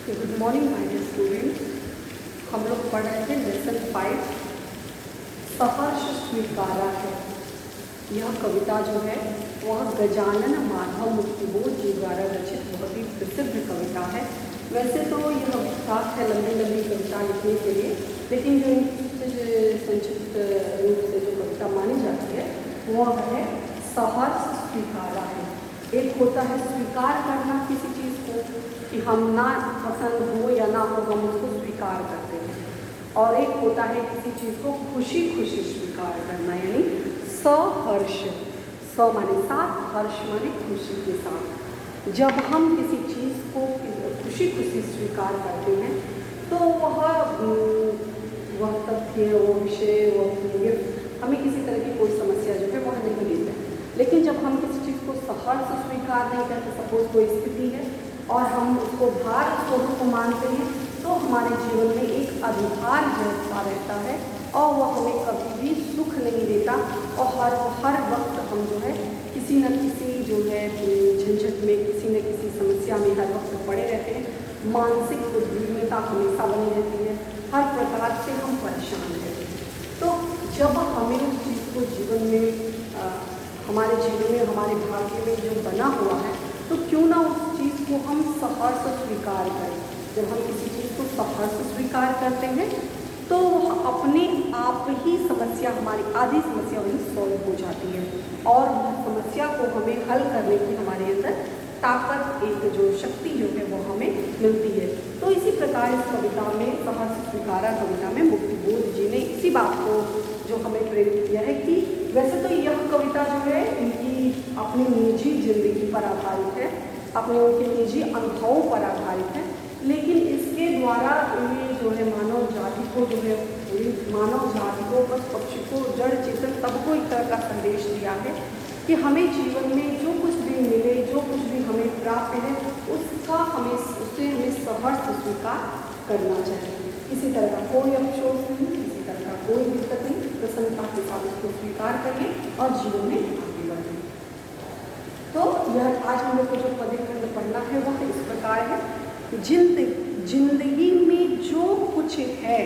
Good morning my dear students. हम लोग पढ़ रहे थे लेसन 5 सहर्ष स्वीकारा है। यह कविता जो है वह गजानन माधव मुक्तिबोध जी द्वारा रचित बहुत ही प्रसिद्ध कविता है। वैसे तो यह विख्यात है लंबी लंबी कविता लिखने के लिए, लेकिन जो संक्षिप्त रूप से जो कविता मानी जाती है वह है सहर्ष स्वीकारा है। एक होता है स्वीकार करना किसी चीज़ को कि हम ना पसंद हो या ना हो हम उसको स्वीकार करते हैं, और एक होता है किसी चीज़ को खुशी खुशी स्वीकार करना, यानी सहर्ष। स माने साथ, हर्ष माने खुशी के साथ। जब हम किसी चीज़ को खुशी खुशी स्वीकार करते हैं तो वह तथ्य, वो विषय, वह हमें किसी तरह की कोई समस्या जो है वह नहीं देता है। लेकिन जब हम किसी चीज़ को सहर्ष स्वीकार नहीं करते, सपोज कोई स्थिति है और हम उसको भार स्वरूप मानते हैं, तो हमारे जीवन में एक अधिभार जैसा रहता है और वह हमें कभी भी सुख नहीं देता, और हर वक्त हम जो है किसी न किसी जो है झंझट में, किसी न किसी समस्या में हर वक्त पड़े रहते हैं। मानसिक उद्विग्नता हमेशा बनी रहती है, हर प्रकार से हम परेशान रहते हैं। तो जब हमें उस चीज़ को जीवन में हमारे जीवन में, हमारे भाग्य में जो बना हुआ है, तो क्यों ना उस चीज़ को हम सहर्ष स्वीकार करें। जब हम किसी चीज़ को सहर्ष स्वीकार करते हैं तो अपने आप ही समस्या, हमारी आधी समस्या वही सॉल्व हो जाती है, और समस्या को हमें हल करने की हमारे अंदर ताकत, एक जो शक्ति जो है वो हमें मिलती है। तो इसी प्रकार इस कविता में, सहर्ष स्वीकारा कविता में मुक्तिबोध जी ने इसी बात को जो हमें प्रेरित किया है कि वैसे तो यह कविता जो है इनकी अपनी निजी जिंदगी पर आधारित है, अपने उनके निजी अनुभवों पर आधारित है, लेकिन इसके द्वारा ये जो है मानव जाति को जो है, मानव जाति को, पशु पक्षी को, जड़ चेतन सबको एक तरह का संदेश दिया है कि हमें जीवन में जो कुछ भी मिले, जो कुछ भी हमें प्राप्त है, उससे हमें सहर्ष स्वीकार करना चाहिए। किसी तरह का कोई अफसोस नहीं, किसी तरह का कोई दिक्कत नहीं, प्रसन्नता के साथ उसको स्वीकार करिए और जीवन में आगे बढ़िए। तो यह आज हम लोग को जो पद्यखंड पढ़ना है वह इस प्रकार है। जिंदगी में जो कुछ है,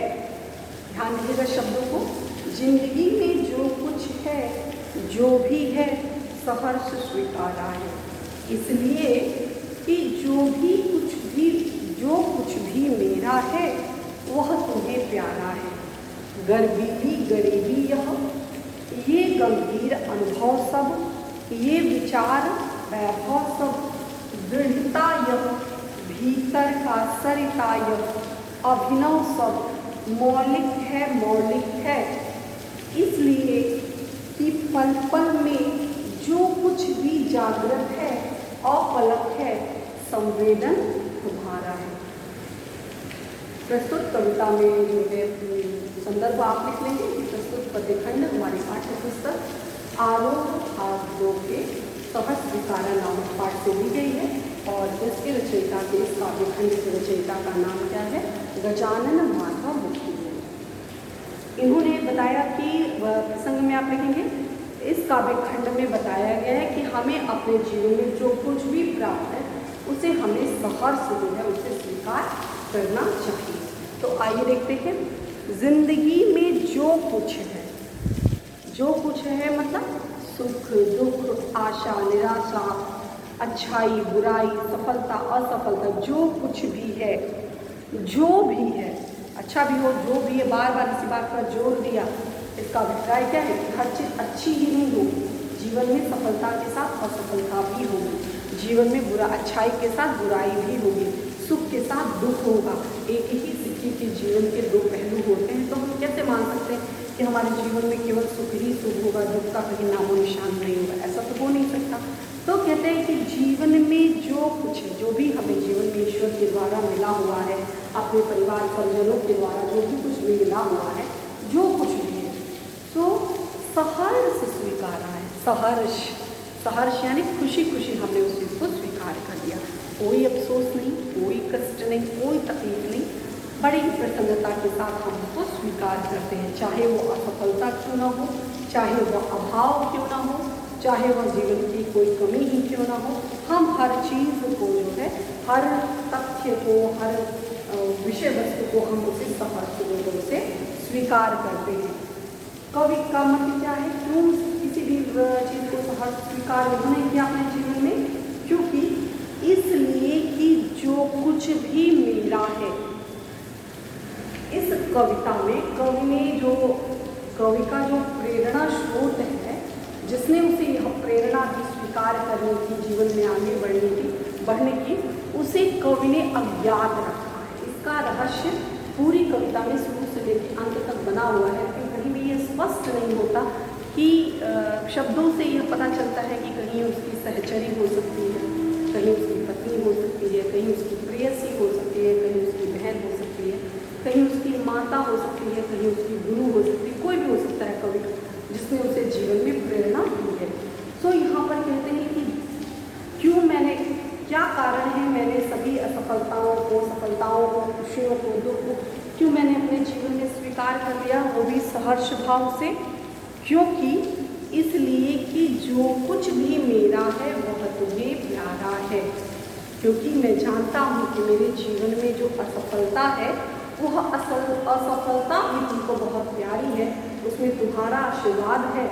ध्यान दीजिएगा शब्दों को, जिंदगी में जो कुछ है, जो भी है सहर्ष स्वीकारा है। इसलिए कि जो कुछ भी मेरा है वह तुम्हें प्यारा है। गरीबी ये गंभीर अनुभव सब, ये विचार वैभव सब, दृढ़ता यह भीतर का सरिता यह, अभिनव सब मौलिक है। इसलिए कि पल पल में जो कुछ भी जागृत है, अपलक है, संवेदन तुम्हारा है। प्रस्तुत कविता में जो है संदर्भ आप लिख लेंगे। प्रस्तुत पद्यखंड हमारी पाठ्य पुस्तक आरोह भाग 2 के सहर्ष स्वीकारा नामक पाठ से ली गई है, और इसके रचयिता के, इस काव्यखंड के रचयिता का नाम क्या है? गजानन माधव मुक्तिबोध। इन्होंने बताया कि प्रसंग में आप लिखेंगे, इस काव्यखंड में बताया गया है कि हमें अपने जीवन में जो कुछ भी प्राप्त है उसे हमें सहर्ष जो है उसे स्वीकार करना चाहिए। तो आइए देखते हैं, जिंदगी में जो कुछ है मतलब सुख दुख, आशा निराशा, अच्छाई बुराई, सफलता असफलता, जो कुछ भी है, अच्छा भी हो, जो भी है, बार बार इसी बात पर जोर दिया। इसका अभिप्राय क्या है कि हर चीज़ अच्छी ही नहीं होगी, जीवन में सफलता के साथ असफलता भी होगी, जीवन में अच्छाई के साथ बुराई भी होगी, सुख के साथ दुख होगा। एक ही सिक्के के जीवन के दो पहलू होते हैं। तो हम कैसे मान सकते हैं कि हमारे जीवन में केवल सुख ही सुख होगा, दुख का कहीं नामो निशान नहीं होगा? ऐसा तो हो नहीं सकता। तो कहते हैं कि जीवन में जो कुछ है, जो भी हमें जीवन में ईश्वर के द्वारा मिला हुआ है, अपने परिवार परिजनों के द्वारा जो भी कुछ भी मिला हुआ है, जो कुछ भी है, तो सहर्ष स्वीकारा है। सहर्ष यानी खुशी खुशी हमने उस चीज़ को स्वीकार कर लिया। कोई अफसोस नहीं, कोई कष्ट नहीं, कोई तकलीफ नहीं, बड़ी प्रसन्नता के साथ हम उसको स्वीकार करते हैं। चाहे वो असफलता क्यों ना हो, चाहे वो अभाव क्यों ना हो, चाहे वह जीवन की कोई कमी ही क्यों ना हो, हम हर चीज़ को जो है हर तथ्य को, हर विषय वस्तु को हम उसे सहर्ष रूप से स्वीकार करते हैं। कवि का मतलब क्या है, क्यों किसी भी चीज़ को सहर्ष स्वीकार उन्होंने किया अपने जीवन में, क्योंकि इसलिए कि जो कुछ भी मेरा है। इस कविता में कवि का जो प्रेरणा स्रोत है, जिसने उसे यह प्रेरणा दी स्वीकार करने की, जीवन में आगे बढ़ने की, उसे कवि ने अज्ञात रखा है। इसका रहस्य पूरी कविता में शुरू से लेकर अंत तक बना हुआ है। लेकिन कहीं भी ये स्पष्ट नहीं होता कि शब्दों से यह पता चलता है कि कहीं उसकी सहचरी हो सकती है, कहीं उसकी पत्नी हो सकती है, कहीं उसकी प्रेयसी हो सकती है, कहीं उसकी बहन हो सकती है, कहीं उसकी माता हो सकती है, कहीं उसकी गुरु हो सकती है, कोई भी हो सकता है कवि जिसने उसे जीवन में प्रेरणा दी है। तो यहाँ पर कहते हैं कि क्या कारण है मैंने सभी असफलताओं को, सफलताओं को, खुशियों को, दुख को क्यों मैंने अपने जीवन में स्वीकार कर लिया, वो भी सहर्ष भाव से, क्योंकि इसलिए कि जो कुछ भी मेरा है वह तुम्हें प्यारा है। क्योंकि मैं जानता हूँ कि मेरे जीवन में जो असफलता है वह असफलता भी तुमको बहुत प्यारी है, उसमें तुम्हारा आशीर्वाद है,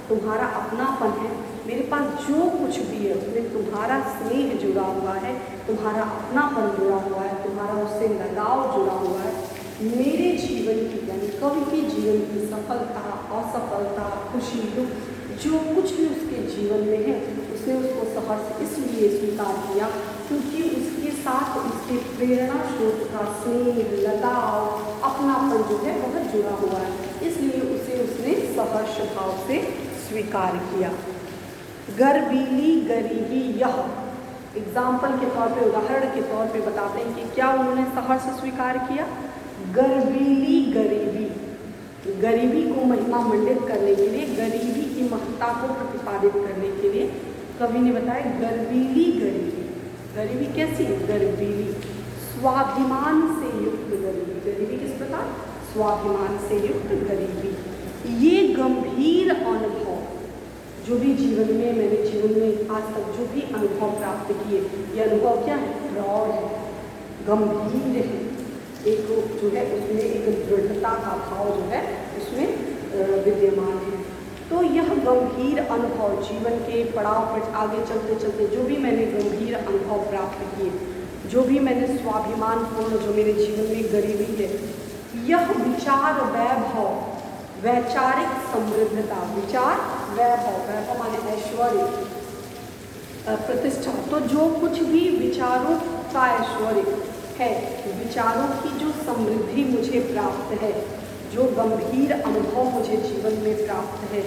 तुम्हारा अपनापन है। मेरे पास जो कुछ भी है उसमें तुम्हारा स्नेह जुड़ा हुआ है, तुम्हारा अपनापन जुड़ा हुआ है, तुम्हारा उससे लगाव जुड़ा हुआ है। मेरे जीवन की, यानी कवि के जीवन की सफलता, असफलता, खुशी, दुख, जो कुछ भी उसके जीवन में है उसने उसको सहर्ष इसलिए स्वीकार किया क्योंकि उसके साथ उसके प्रेरणा स्रोत का स्नेह, लगाव, अपनापन जो है बहुत जुड़ा हुआ है, इसलिए उसने सहर्ष भाव से स्वीकार किया। गर्वीली गरीबी, यह एग्जाम्पल के तौर पे, उदाहरण के तौर पे बताते हैं कि क्या उन्होंने सहर्ष स्वीकार किया। गर्वीली गरीबी, गरीबी को महिमा मंडित करने के लिए, गरीबी की महत्ता को प्रतिपादित करने के लिए कवि ने बताया गर्वीली गरीबी। गरीबी कैसी? गर्वीली, स्वाभिमान से युक्त गरीबी। गरीबी किस प्रकार? स्वाभिमान से युक्त गरीबी। ये गंभीर अनुभव जो भी जीवन में आज तक जो भी अनुभव प्राप्त किए, ये अनुभव क्या है? प्रौढ़ है, गंभीर है, एक जो है उसमें एक दृढ़ता का भाव जो है उसमें विद्यमान है। तो यह गंभीर अनुभव जीवन के पड़ाव पर आगे चलते चलते जो भी मैंने गंभीर अनुभव प्राप्त किए, जो भी मैंने स्वाभिमान पूर्ण जो मेरे जीवन में गरीबी है, यह विचार वैभव, वैचारिक समृद्धता, विचार वैभव, वैभव माने ऐश्वर्य, प्रतिष्ठा, तो जो कुछ भी विचारों का ऐश्वर्य है, विचारों की जो समृद्धि मुझे प्राप्त है, जो गंभीर अनुभव मुझे जीवन में प्राप्त है,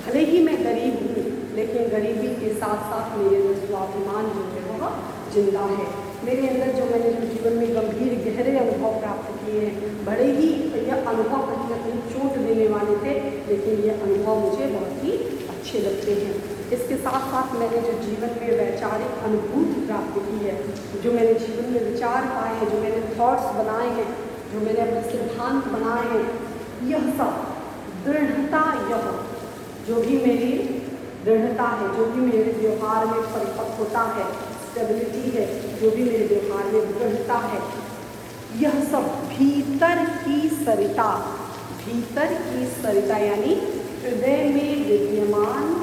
भले ही मैं गरीब हूँ लेकिन गरीबी के साथ साथ मेरे अंदर स्वाभिमान जो है वह जिंदा है। मेरे अंदर जो मैंने जो जीवन में गंभीर गहरे अनुभव प्राप्त किए हैं, बड़े ही यह अनुभव कहीं ना कहीं चोट देने वाले थे, लेकिन ये अनुभव मुझे बहुत ही अच्छे लगते हैं। इसके साथ साथ मैंने जो जीवन में वैचारिक अनुभूति प्राप्त की है, जो मैंने जीवन में विचार पाए हैं, जो मैंने थॉट्स बनाए हैं, जो मैंने अपने सिद्धांत बनाए हैं, यह सब दृढ़ता, यह जो भी मेरी दृढ़ता है, जो भी मेरे व्यवहार में परिपक्वता है, स्टेबिलिटी है, जो भी मेरे व्यवहार में दृढ़ता है, यह सब भीतर की सरिता, भीतर की सरिता यानी हृदय में विद्यमान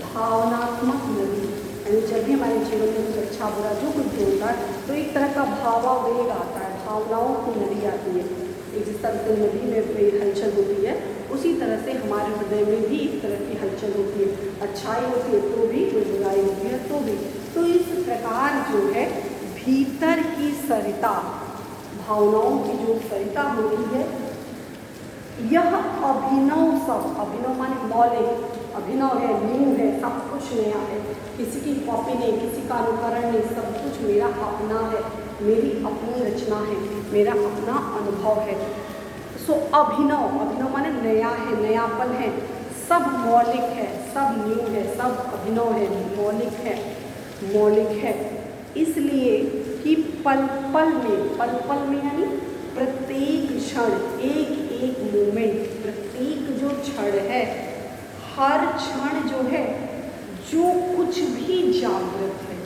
भावनात्मक नदी, यानी जब भी हमारे जीवन में कुछ अच्छा बुरा जो कुछ भी होता है तो एक तरह का भावावेग आता है, भावनाओं की नदी आती है। एक जिस तरह से नदी में हलचल होती है, उसी तरह से हमारे हृदय में भी एक तरह की हलचल होती है, अच्छाई होती है तो भी, कोई बुराई होती है तो भी। तो इस प्रकार जो है भीतर की सरिता, भावनाओं की जो सरिता होती है, यह अभिनव, सब अभिनव माने मौलिक, अभिनव है, न्यू है, सब कुछ नया है, किसी की कॉपी नहीं, किसी का अनुकरण नहीं, सब कुछ मेरा अपना है, मेरी अपनी रचना है, मेरा अपना अनुभव है। सो अभिनव, अभिनव माने नया है, नयापन है, सब मौलिक है, सब न्यू है, सब अभिनव है, मौलिक है, मौलिक है। इसलिए कि पल पल में यानी प्रत्येक क्षण, एक एक मोमेंट, प्रत्येक जो क्षण है, हर क्षण जो है, जो कुछ भी जागृत है,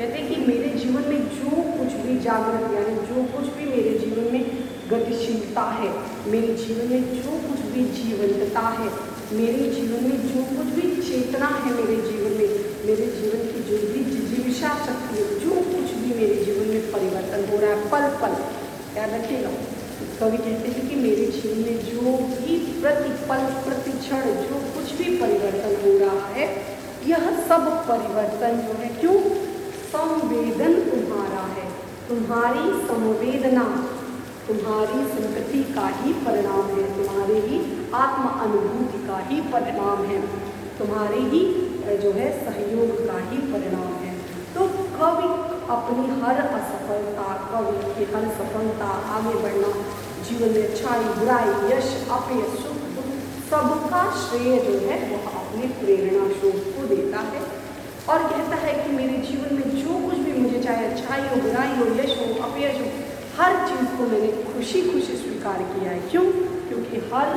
कहते हैं कि मेरे जीवन में जो कुछ भी जागृत यानी जो कुछ भी मेरे जीवन में गतिशीलता है, मेरे जीवन में जो कुछ भी जीवंतता है, मेरे जीवन में जो कुछ भी चेतना है, मेरे जीवन में मेरे जीवन की जो भी जिजीविषा शक्ति है, जो कुछ भी मेरे जीवन में परिवर्तन हो रहा है पल पल, याद रखिएगा कवि कहते हैं कि मेरे जीवन में जो भी प्रति पल प्रति क्षण जो कुछ भी परिवर्तन हो रहा है, यह सब परिवर्तन जो है क्यों संवेदन तुम्हारा है, तुम्हारी संवेदना, तुम्हारी संगति का ही परिणाम है, तुम्हारे ही आत्म अनुभूति का ही परिणाम है, तुम्हारे ही जो है सहयोग का ही परिणाम है। तो कवि अपनी हर असफलता, कवि की हर सफलता, आगे बढ़ना, जीवन में अच्छाई बुराई यश अपयश सुख दुख सबका श्रेय जो है वह अपने प्रेरणा स्रोत को देता है और कहता है कि मेरे जीवन में जो कुछ भी मुझे चाहे अच्छाई हो बुराई हो यश हो अपयश हो, हर चीज़ को मैंने खुशी खुशी स्वीकार किया है। क्यों? क्योंकि हर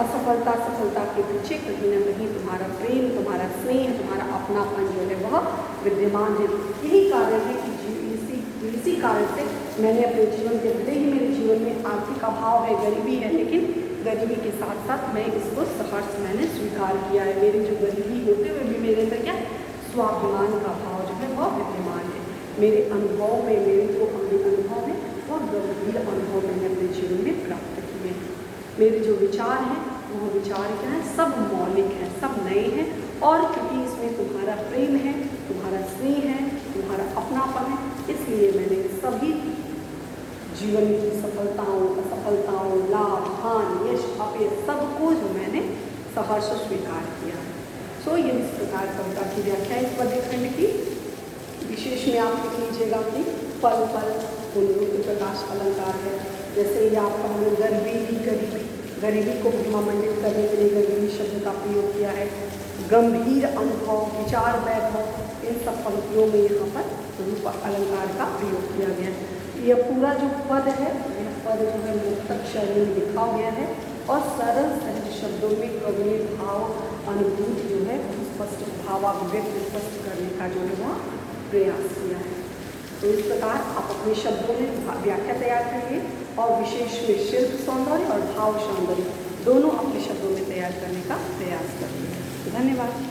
असफलता सफलता के पीछे कहीं ना कहीं तुम्हारा प्रेम, तुम्हारा स्नेह, तुम्हारा अपनापन जो है वह विद्यमान है। यही कारण है कि इसी कारण से मैंने अपने जीवन के भले ही मेरे जीवन में आर्थिक अभाव है, गरीबी है, लेकिन गरीबी के साथ साथ मैं इसको सहर्ष मैंने स्वीकार किया है। मेरी जो गरीबी होते हुए भी मेरे अंदर क्या स्वाभिमान का भाव जो है वह विद्यमान है। मेरे अनुभव में, मेरे जो अनुभव है वह गंभीर अनुभव मैंने अपने जीवन में प्राप्त किए हैं। मेरे जो विचार हैं वह विचार क्या है, सब मौलिक हैं, सब नए हैं और क्योंकि इसमें तुम्हारा प्रेम है, तुम्हारा स्नेह है, तुम्हारा अपनापन है, इसलिए मैंने सभी जीवन की सफलताओं असफलताओं लाभ हान यश अपयश सबको जो मैंने सहर्ष स्वीकार किया है। सो ये इस प्रकार कविता की व्याख्या इस पद्यखंड की। विशेष में आप लिख लीजिएगा कि पल पल पुनरुक्ति प्रकाश अलंकार है। जैसे ये आपका हमने गरीबी को महिमामंडित करने के लिए गरीबी शब्द का प्रयोग किया है। गंभीर अनुभव, विचार वैभव, इन सब पंक्तियों में यहाँ पर रूप अलंकार का प्रयोग किया गया है। यह पूरा जो पद है यह पद जो है मुक्ताक्षर में लिखा गया है और सरल सहज शब्दों में कवि ने भाव अनुभूति जो है स्पष्ट भावाभिव्यक्ति स्पष्ट करने का जो है वह प्रयास किया है। तो इस प्रकार आप अपने शब्दों में व्याख्या तैयार करिए और विशेष में शिल्प सौंदर्य और भाव सौंदर्य दोनों अपने शब्दों में तैयार करने का प्रयास करिए। धन्यवाद।